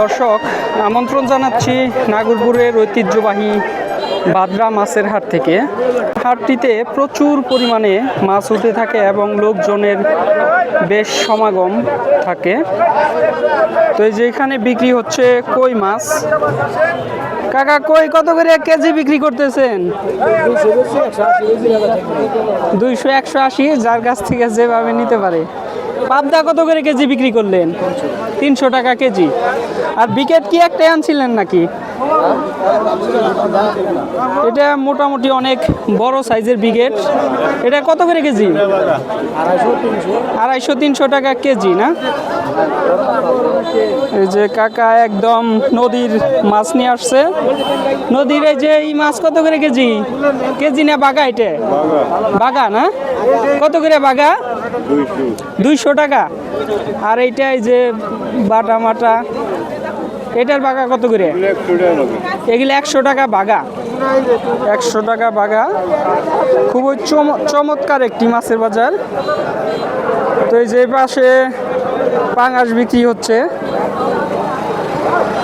দর্শক আমন্ত্রণ জানাচ্ছি নাগরপুরের ঐতিহ্যবাহী বাদরা মাছের হাট থেকে। হাটটিতে প্রচুর পরিমাণে মাছ উঠে থাকে এবং লোকজনের বেশ সমাগম থাকে। তো এই যে এখানে বিক্রি হচ্ছে কই মাছ। কাকা কই কত করে কেজি বিক্রি করতেছেন? 200 180, যার কাছ থেকে যেভাবে নিতে পারে। পাবদা কত করে কেজি বিক্রি করলেন? 300 টাকা কেজি। আর বিকেট কি একটাই আনছিলেন নাকি? এটা মোটামুটি অনেক বড় সাইজের বিকেট। এটা কত করে কেজি? 250 300 টাকা কেজি না? এই যে কাকা একদম নদীর মাছ নিয়ে আসছে। নদীর এই যে এই মাছ কত করে কেজি? কেজি না বাগা? এটা বাগা না? কত করে বাগা? 200 টাকা। আর এইটা এই যে বাটা মাটা, এটার বাগা কত করে? এগুলো 100 টাকা বাগা। 100 টাকা বাগা। খুবই চমৎকার একটি মাছের বাজার। তো এই যে পাশে পাঙাশ বিক্রি হচ্ছে।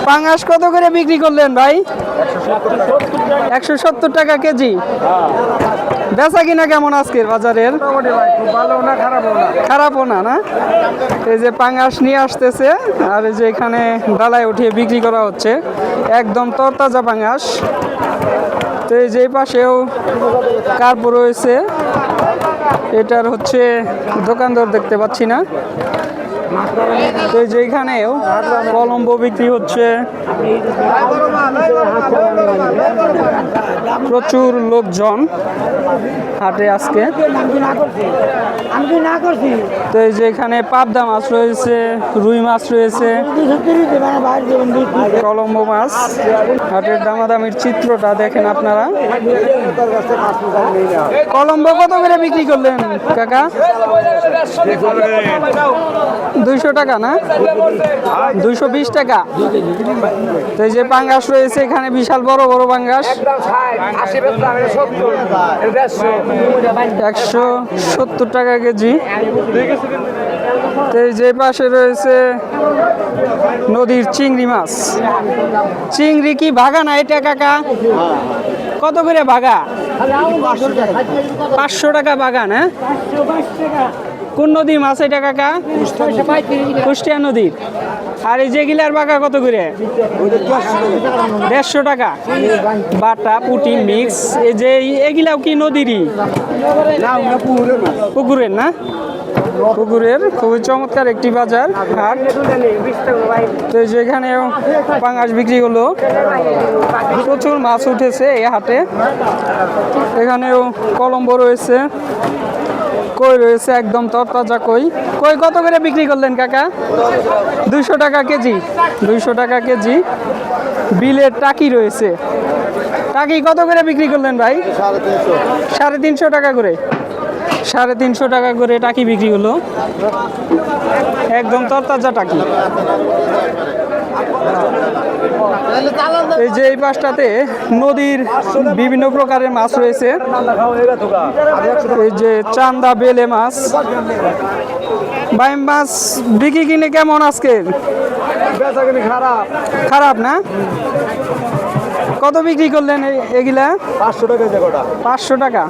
পাঙাশ কত করে বিক্রি করলেন ভাই? 170 টাকা কেজি। বেচা কিনা কেমন আজকের বাজারের? খারাপও না না? এই যে পাঙাশ নিয়ে আসতেছে আর এই যে এখানে ডালায় উঠিয়ে বিক্রি করা হচ্ছে একদম তরতাজা পাঙাশ। তো এই যে পাশেও কার্প রয়েছে। এটার হচ্ছে দোকানদার দেখতে পাচ্ছি না। তো এই যে এখানেও কলম্বো বিক্রি হচ্ছে। প্রচুর লোকজন হাটে আজকে। তো এই যে এখানে পাবদা মাছ রয়েছে, রুই মাছ রয়েছে, কলম্বো মাছ। হাটের দামাদামির চিত্রটা দেখেন আপনারা। কলম্বো কত করে বিক্রি করলেন কাকা? 200 টাকা না? 220 টাকা। তো এই যে পাঙ্গাস রয়েছে এখানে, বিশাল বড় বড় পাঙ্গাস। 170 টাকা কেজি। তো এই যে পাশে রয়েছে নদীর চিংড়ি মাছ। চিংড়ি কি ভাগা না এটা কাকা? কত করে ভাগা? 500 টাকা বাগা না? কোন নদীর মাছ এটা কাকা? কুষ্টিয়া নদীর। আর এই যে গিলার বাগা কত করে? 150 টাকা। বাটা পুটি মিক্স। এই যে এগুলাও কি নদীরই? পুকুরের না? পুকুরের। খুবই চমৎকার একটি বাজার হাট। তো এই যে এখানেও পাঙাশ বিক্রি হলো। প্রচুর মাছ উঠেছে এই হাটে। এখানেও কলম্বো রয়েছে, কই রয়েছে একদম তরতাজা কই। কই কত করে বিক্রি করলেন কাকা? 200 টাকা কেজি। 200 টাকা কেজি। বিলের টাকি রয়েছে। টাকি কত করে বিক্রি করলেন ভাই? 350 টাকা করে। 350 টাকা করে টাকি বিক্রি হলো। একদম তরতাজা টাকি। এই যে এই পাশটাতে নদীর বিভিন্ন প্রকারের মাছ রয়েছে। এই যে চান্দা বেলে মাছ। ভাই মাছ বিক্রি কিনে কেমন আজকে? খারাপ না? কত বিক্রি করলেন এগুলা? 500 টাকা।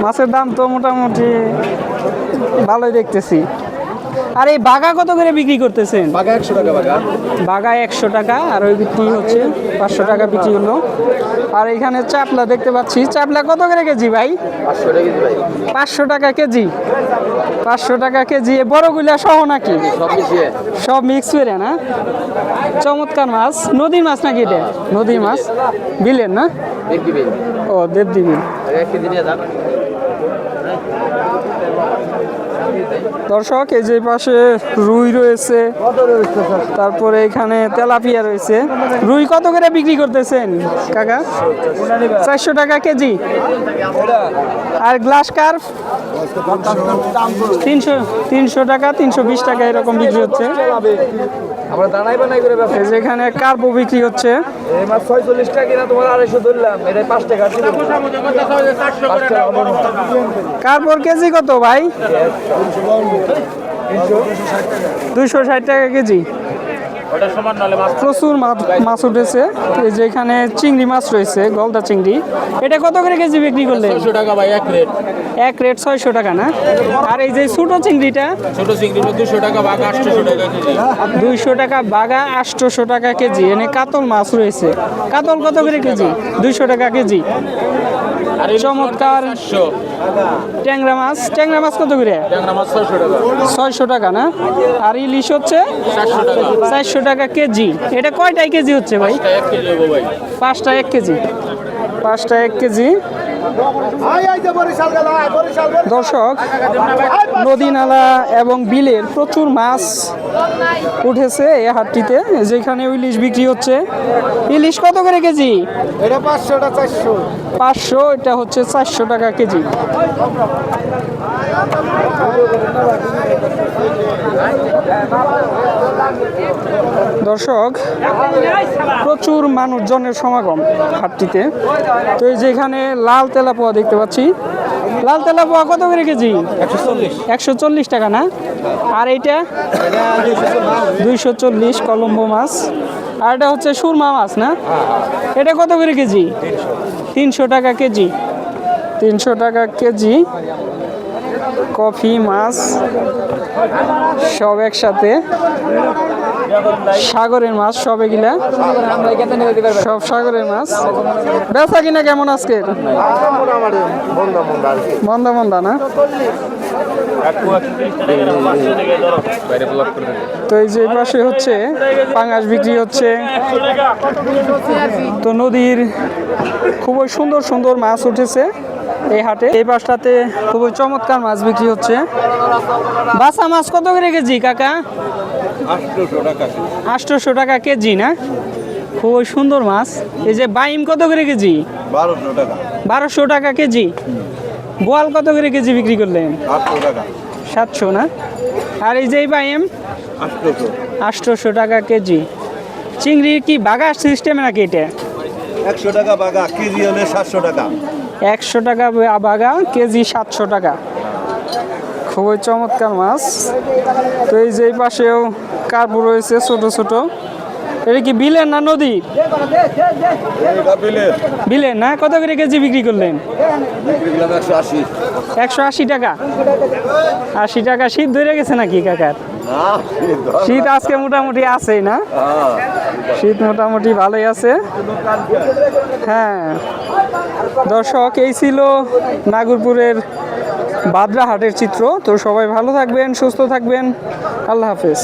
মাছের দাম তো মোটামুটি ভালোই দেখতেছি। আর এই বাগা কত করে বিক্রি করতেছেন? বাগা 100 টাকা। বাগা 100 টাকা। আর ওই বিক্রি হচ্ছে 500 টাকা বিক্রি হলো। আর এখানে চাপলা দেখতে পাচ্ছি। চাপলা কত করে কেজি ভাই? 500 টাকা কেজি। 500 টাকা কেজি। বড়গুলা সহ নাকি? সব মিক্স করে না? চমৎকার মাছ। নদীর মাছ নাকি এটা? নদীর মাছ। বিলের না? ও দেবদি বিল। দর্শক এই যে পাশে রুই রয়েছে, তারপরে এখানে তেলাপিয়া রয়েছে। রুই কত করে বিক্রি করতেছেন কাকা? 400 টাকা কেজি। আর গ্লাস কার্প 300 টাকা, 320 টাকা এরকম বিক্রি হচ্ছে। যেখানে কার্পও বিক্রি হচ্ছে। কার্পর কেজি কত ভাই? 260 টাকা কেজি। প্রচুর মাছ উঠেছে। এই যে এখানে চিংড়ি মাছ রয়েছে, গলদা চিংড়ি। এটা কত করে কেজি বিক্রি করলে? 600 টাকা ভাই, এক রেট 600 টাকা না? আর এই যে ছোট চিংড়িটা? ছোট চিংড়ি 200 টাকা বাঘা, 800 টাকা কেজি। 200 টাকা বাঘা, 800 টাকা কেজি। এনে কাতল মাছ রয়েছে। কাতল কত করে কেজি? 200 টাকা কেজি। চমৎকার ট্যাংরা মাছ। ট্যাংরা মাছ কত করে? ট্যাংরা মাছ 600 টাকা। 600 টাকা না? আর ইলিশ হচ্ছে 400 টাকা। 400 টাকা কেজি। এটা কয়টাই কেজি হচ্ছে ভাই? 1 কেজি হবো ভাই। 5টা 1 কেজি। 5টা 1 কেজি। দর্শক, নদী নালা এবং বিলের প্রচুর মাছ উঠেছে এই হাটটিতে। যেখানে ইলিশ বিক্রি হচ্ছে। ইলিশ কত করে কেজি? এটা 500 টা 400। 500, এটা হচ্ছে 400 টাকা কেজি। দর্শক, প্রচুর মানুষজনের সমাগম হাটটিতে। তো এই যেখানে লাল তেলাপোয়া দেখতে পাচ্ছি। লাল তেলাপোয়া কত করে কেজি? 140 টাকা না? আর এইটা 240 কলম্বো মাছ। আর এটা হচ্ছে সুরমা মাছ না? এটা কত করে কেজি? 300 টাকা কেজি। 300 টাকা কেজি। কফি মাছ সব একসাথে। সাগরের মাছ সব এগুলা, সব সাগরের মাছ। বেচা কিনা কেমন আজকে? মন্দা মন্দা না? তো এই যে পাশে হচ্ছে পাঙাশ বিক্রি হচ্ছে। তো নদীর খুবই সুন্দর সুন্দর মাছ উঠেছে এই হাটে। এই পাশটাতে খুবই চমৎকার মাছ বিক্রি হচ্ছে। বাসা মাছ কত করে কেজি কাকা? 800 টাকা কেজি না? খুবই সুন্দর মাছ। এই যে বাইম কত করে কেজি? 1200 টাকা কেজি। বোয়াল কত করে কেজি বিক্রি করলেন? 700 না? আর এই যে বাইম 800 টাকা কেজি। চিংড়ি কি বাঘা সিস্টেম নাকি এটা? 100 টাকা বাগা, কেজি হলে 700 টাকা। 100 টাকা বাঘা, কেজি 700 টাকা। খুবই চমৎকার মাছ। তো এই যে পাশেও কার্পু রয়েছে ছোট ছোট। এটা কি বিলের না নদী? বিলের না? কত করে কেজি বিক্রি করলেন? 180 টাকা। 80 টাকা। শীত ধরে গেছে নাকি কাকার? শীত আজকে মোটামুটি আছে না? শীত মোটামুটি ভালোই আছে। হ্যাঁ দর্শক, এই ছিল নাগরপুরের বাদরা হাটের চিত্র। তো সবাই ভালো থাকবেন, সুস্থ থাকবেন। আল্লাহ হাফেজ।